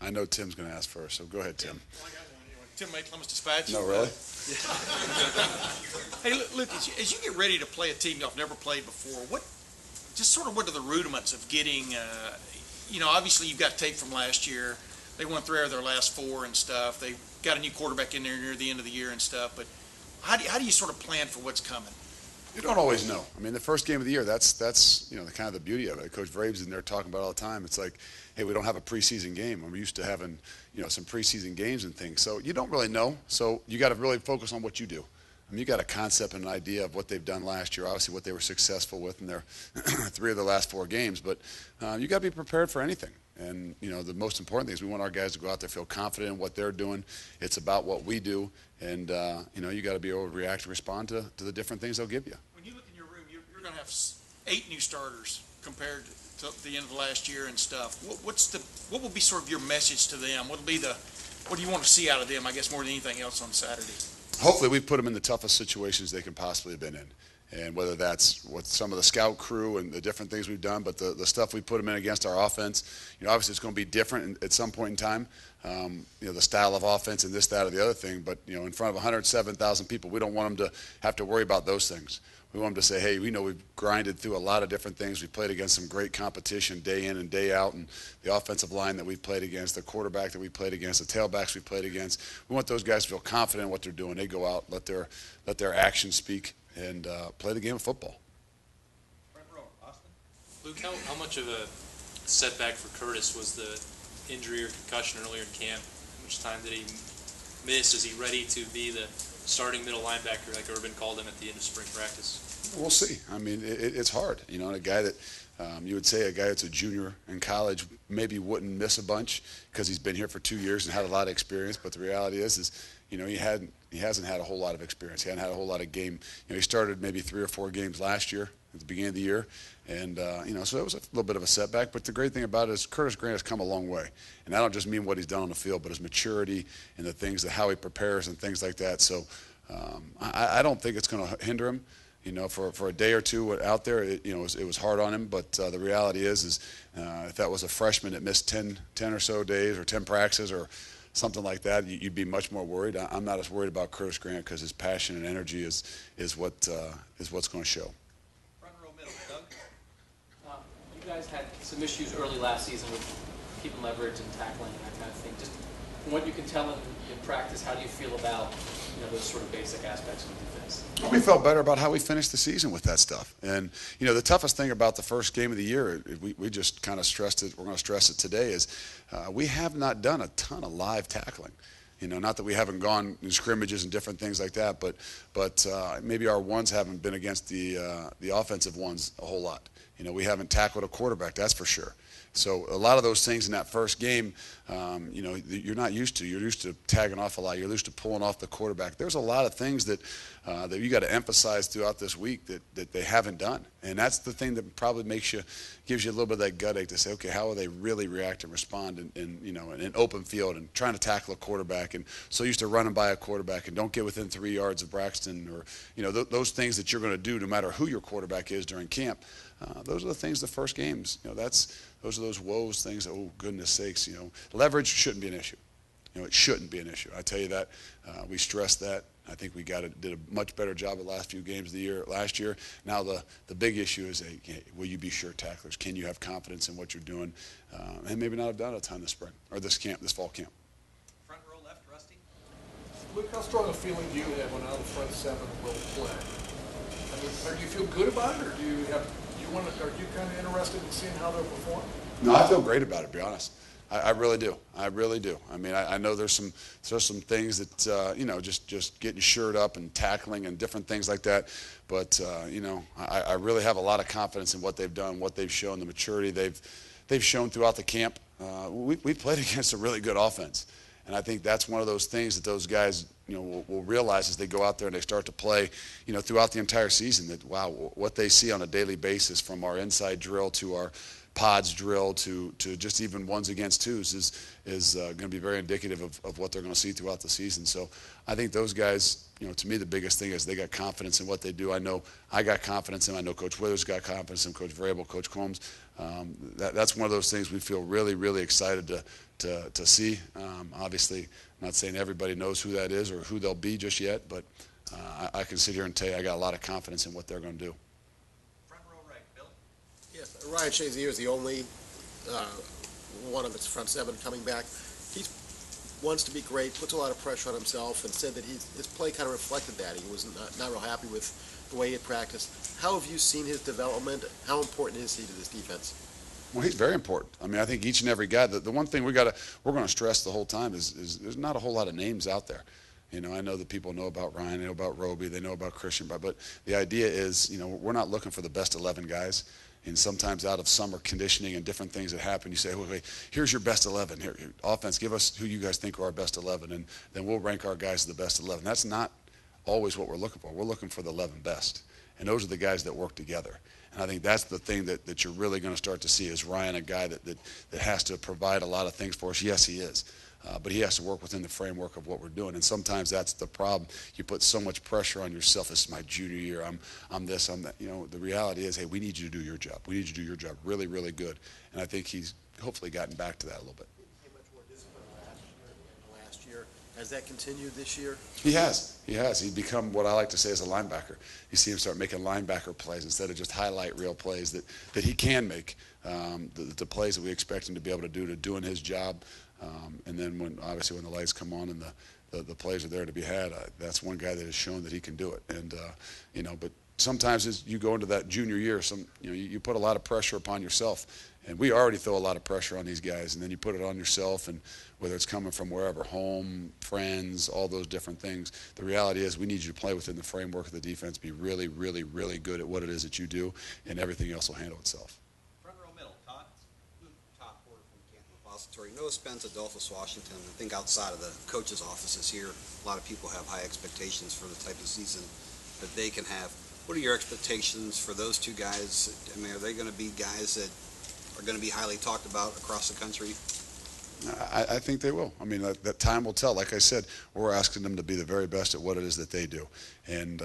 I know Tim's going to ask first, so go ahead, Tim. Well, I got one. Tim May, Columbus Dispatch. No, really? Hey, Luke, as you get ready to play a team y'all never played before, what are the rudiments of getting, obviously you've got tape from last year. They won 3 out of their last 4 and stuff. They got a new quarterback in there near the end of the year and stuff. But how do you sort of plan for what's coming? You don't always know. I mean, the first game of the year, that's the kind of the beauty of it. Coach Vrabe's in there talking about it all the time. It's like, hey, we don't have a preseason game. I'm used to having, some preseason games and things. So you don't really know. So you got to really focus on what you do. I mean, you got a concept and an idea of what they've done last year, obviously what they were successful with in their 3 of the last 4 games. But you got to be prepared for anything. And, the most important thing is we want our guys to go out there, feel confident in what they're doing. It's about what we do. And, you got to be able to react and respond to the different things they'll give you. When you look in your room, you're going to have 8 new starters compared to the end of the last year and stuff. What will be sort of your message to them? What do you want to see out of them, I guess, more than anything else on Saturday? Hopefully we put them in the toughest situations they can possibly have been in. And whether that's with some of the scout crew and the different things we've done, but the stuff we put them in against our offense, obviously it's going to be different at some point in time, the style of offense and this, that, or the other thing. But, in front of 107,000 people, we don't want them to have to worry about those things. We want them to say, hey, we know we've grinded through a lot of different things. We played against some great competition day in and day out, and the offensive line that we've played against, the quarterback that we played against, the tailbacks we played against. We want those guys to feel confident in what they're doing. They go out, let their actions speak, and play the game of football. Front row, Austin. Luke, how much of a setback for Curtis was the injury or concussion earlier in camp? How much time did he miss? Is he ready to be the starting middle linebacker like Urban called him at the end of spring practice? We'll see. I mean, it's hard. And a guy that you would say a guy that's a junior in college maybe wouldn't miss a bunch because he's been here for 2 years and had a lot of experience. But the reality is he hasn't had a whole lot of experience. He hadn't had a whole lot of game. He started maybe 3 or 4 games last year at the beginning of the year. And, so that was a little bit of a setback. But the great thing about it is Curtis Grant has come a long way. And I don't just mean what he's done on the field, but his maturity and the things that how he prepares and things like that. So I don't think it's going to hinder him. For a day or two out there, it was hard on him. But the reality is if that was a freshman that missed 10 or so days or 10 practices or something like that, you'd be much more worried. I'm not as worried about Curtis Grant because his passion and energy is what's going to show. Front row, middle, Doug. You guys had some issues early last season with keeping leverage and tackling and that kind of thing. Just from what you can tell in practice, how do you feel about those sort of basic aspects of defense? We felt better about how we finished the season with that stuff. And, the toughest thing about the first game of the year, we just kind of stressed it, we're going to stress it today, is we have not done a ton of live tackling. Not that we haven't gone in scrimmages and different things like that, but maybe our ones haven't been against the offensive ones a whole lot. We haven't tackled a quarterback, that's for sure. So a lot of those things in that first game, you're not used to. You're used to tagging off a lot. You're used to pulling off the quarterback. There's a lot of things that you got to emphasize throughout this week that they haven't done. And that's the thing that probably gives you a little bit of that gut ache to say, okay, how will they really react and respond in an open field and trying to tackle a quarterback and so used to running by a quarterback and don't get within 3 yards of Braxton or, those things that you're going to do no matter who your quarterback is during camp. Those are the things the first games, those are those woes things that, oh, goodness sakes, leverage shouldn't be an issue. It shouldn't be an issue. I tell you that. We stressed that. I think we did a much better job the last few games of the year last year. Now the big issue is, will you be sure tacklers? Can you have confidence in what you're doing? And maybe not have done a ton this spring or this fall camp. Front row left, Rusty. Luke, how strong a feeling do you have when out of the front 7 will play? I mean, do you feel good about it, or are you kind of interested in seeing how they'll perform? No, I feel great about it, to be honest. I really do. I really do. I mean, I know there's some things that, just getting shored up and tackling and different things like that. But, I really have a lot of confidence in what they've done, what they've shown, the maturity they've shown throughout the camp. We played against a really good offense. And I think that's one of those things that those guys will realize as they go out there and they start to play, throughout the entire season, that, wow, what they see on a daily basis, from our inside drill to our pods drill to just even ones against twos, is going to be very indicative of what they're going to see throughout the season. So I think those guys, to me, the biggest thing is they got confidence in what they do. I know I got confidence in them. I know Coach Withers got confidence in Coach Vrabel, Coach Combs. That's one of those things we feel really, really excited to see. Obviously, I'm not saying everybody knows who that is or who they'll be just yet, but I can sit here and tell you I got a lot of confidence in what they're going to do. Front row right, Bill. Yes, Ryan Shazier is the only one of its front seven coming back. He wants to be great, puts a lot of pressure on himself, and said that his play kind of reflected that. He was not real happy with the way he had practiced. How have you seen his development? How important is he to this defense? Well, he's very important. I mean, I think each and every guy, the one thing we're going to stress the whole time is there's not a whole lot of names out there. I know that people know about Ryan, they know about Roby, they know about Christian, but the idea is, we're not looking for the best 11 guys. And sometimes out of summer conditioning and different things that happen, you say, wait, here's your best 11. Here, offense, give us who you guys think are our best 11, and then we'll rank our guys as the best 11. That's not always what we're looking for. We're looking for the 11 best. And those are the guys that work together. And I think that's the thing that you're really going to start to see. Is Ryan a guy that has to provide a lot of things for us? Yes, he is. But he has to work within the framework of what we're doing. And sometimes that's the problem. You put so much pressure on yourself. This is my junior year. I'm this, I'm that. The reality is, hey, we need you to do your job. We need you to do your job really, really good. And I think he's hopefully gotten back to that a little bit. He much more disciplined last year. Has that continued this year? He has. He's become what I like to say is a linebacker. You see him start making linebacker plays instead of just highlight reel plays that he can make. The plays that we expect him to be able to doing his job. And then when the lights come on and the plays are there to be had, that's one guy that has shown that he can do it. And but sometimes as you go into that junior year, you put a lot of pressure upon yourself, and we already throw a lot of pressure on these guys, and then you put it on yourself, and whether it's coming from wherever, home, friends, all those different things. The reality is we need you to play within the framework of the defense, be really, really, really good at what it is that you do, and everything else will handle itself. Noah Spence, Adolphus, Washington. I think outside of the coach's offices here, a lot of people have high expectations for the type of season that they can have. What are your expectations for those two guys? I mean, are they going to be guys that are going to be highly talked about across the country? I think they will. I mean, that time will tell. Like I said, we're asking them to be the very best at what it is that they do. And,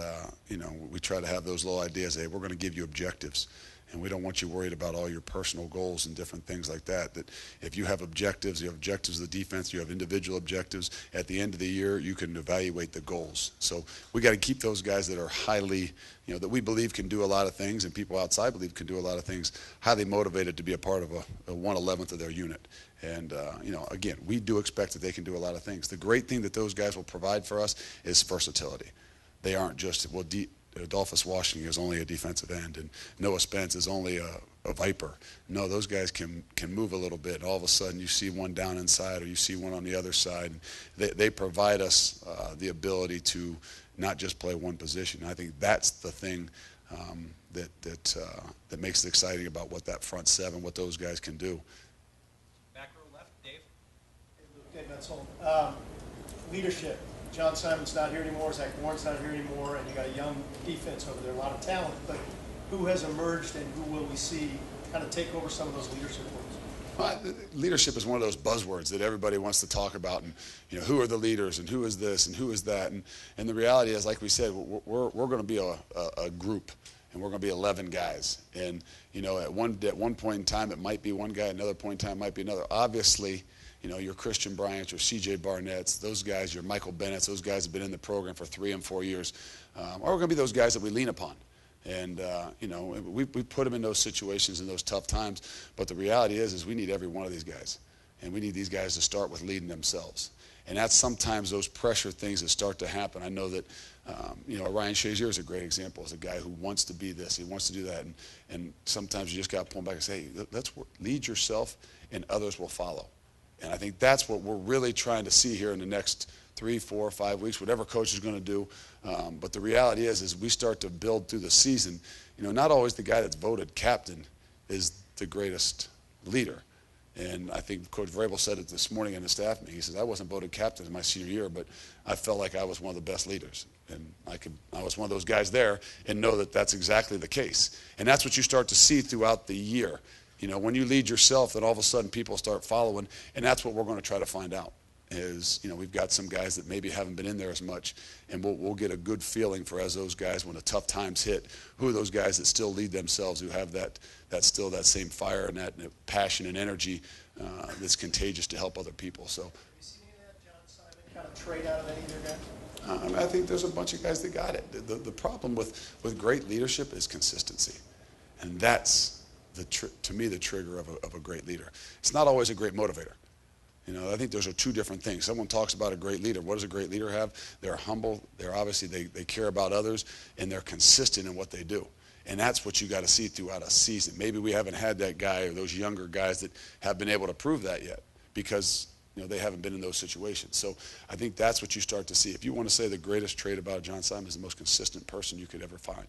we try to have those little ideas. Hey, we're going to give you objectives. And we don't want you worried about all your personal goals and different things like that. That if you have objectives of the defense, you have individual objectives. At the end of the year, you can evaluate the goals. So we got to keep those guys that are highly, that we believe can do a lot of things, and people outside believe can do a lot of things, highly motivated to be a part of a 1/11th of their unit. And, again, we do expect that they can do a lot of things. The great thing that those guys will provide for us is versatility. They aren't just, Adolphus Washington is only a defensive end, and Noah Spence is only a viper. No, those guys can move a little bit. All of a sudden, you see one down inside, or you see one on the other side. They provide us the ability to not just play one position. I think that's the thing that makes it exciting about what that front seven, what those guys can do. Back row left, Dave. Dave Metzel. Leadership. John Simon's not here anymore, Zach Warren's not here anymore, and you got a young defense over there, a lot of talent. But who has emerged, and who will we see kind of take over some of those leadership roles? Leadership is one of those buzzwords that everybody wants to talk about, and who are the leaders, and who is this, and who is that, and the reality is, like we said, we're going to be a group, and we're going to be 11 guys, and at one point in time it might be one guy, another point in time it might be another. Obviously, your Christian Bryant's, your C.J. Barnett's, those guys, your Michael Bennett's, those guys have been in the program for 3 and 4 years, are going to be those guys that we lean upon. And, we put them in those situations in those tough times. But the reality is we need every one of these guys. And we need these guys to start with leading themselves. And that's sometimes those pressure things that start to happen. I know that, Ryan Shazier is a great example. As a guy who wants to be this, he wants to do that. And sometimes you just got to pull him back and say, hey, let's lead yourself, and others will follow. And I think that's what we're really trying to see here in the next 3, 4, 5 weeks, whatever coach is going to do. But the reality is we start to build through the season. Not always the guy that's voted captain is the greatest leader. And I think Coach Vrabel said it this morning in the staff meeting. He says, I wasn't voted captain in my senior year, but I felt like I was one of the best leaders. And I was one of those guys there and know that that's exactly the case. And that's what you start to see throughout the year. You know, when you lead yourself, then all of a sudden people start following, and that's what we're going to try to find out. Is, you know, we've got some guys that maybe haven't been in there as much, and we'll get a good feeling for, as those guys, when the tough times hit, who are those guys that still lead themselves, who have that same fire and that passion and energy that's contagious to help other people. So, Have you seen any of that John Simon kind of trade out of any of their guys? I think there's a bunch of guys that got it. The problem with great leadership is consistency, and that's to me the trigger of a great leader. It's not always a great motivator. You know, I think those are two different things. Someone talks about a great leader. What does a great leader have? They're humble. They're obviously, they care about others, and they're consistent in what they do. And that's what you got to see throughout a season. Maybe we haven't had that guy or those younger guys that have been able to prove that yet because, you know, they haven't been in those situations. So I think that's what you start to see. If you want to say the greatest trait about John Simon is the most consistent person you could ever find.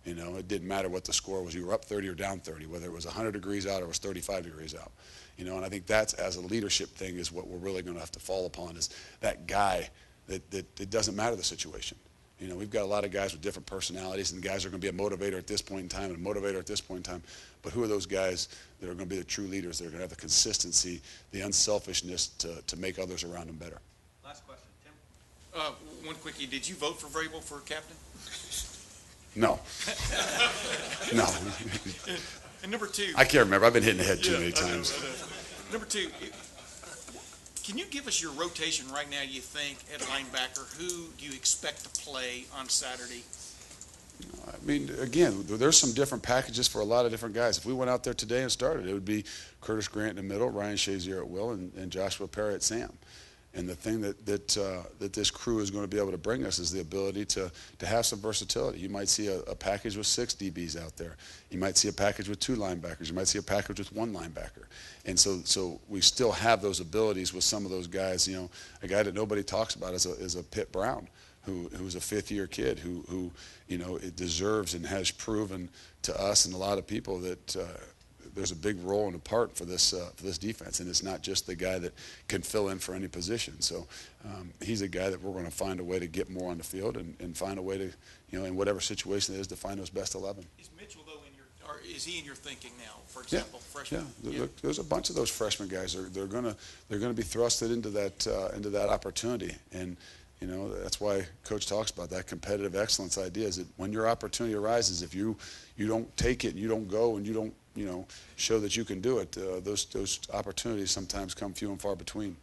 You know, it didn't matter what the score was. You were up 30 or down 30, whether it was 100 degrees out or it was 35 degrees out. You know, and I think that's, as a leadership thing, is what we're really going to have to fall upon, is that guy that it doesn't matter the situation. You know, we've got a lot of guys with different personalities, and guys are going to be a motivator at this point in time and a motivator at this point in time. But who are those guys that are going to be the true leaders, that are going to have the consistency, the unselfishness to make others around them better? Last question, Tim. One quickie. Did you vote for Vrabel for captain? No. No. And number two. I can't remember. I've been hitting the head too many times. I know. Number two, can you give us your rotation right now, you think, at linebacker? Who do you expect to play on Saturday? I mean, again, there's some different packages for a lot of different guys. If we went out there today and started, it would be Curtis Grant in the middle, Ryan Shazier at will, and Joshua Perry at Sam. And the thing that this crew is going to be able to bring us is the ability to have some versatility. You might see a package with 6 DBs out there. You might see a package with 2 linebackers. You might see a package with 1 linebacker. And so we still have those abilities with some of those guys. You know, a guy that nobody talks about is a Pitt Brown, who's a 5th-year kid who you know, it deserves and has proven to us and a lot of people that there's a big role and a part for this defense, and it's not just the guy that can fill in for any position. So he's a guy that we're going to find a way to get more on the field and find a way to, you know, in whatever situation it is, to find those best 11. Is Mitchell, though, or is he in your thinking now, for example, freshman? Yeah. Look, there's a bunch of those freshman guys. They're going to be thrusted into that opportunity, and you know, that's why Coach talks about that competitive excellence idea, is that when your opportunity arises, if you don't take it and you don't go and you don't, you know, show that you can do it, those opportunities sometimes come few and far between.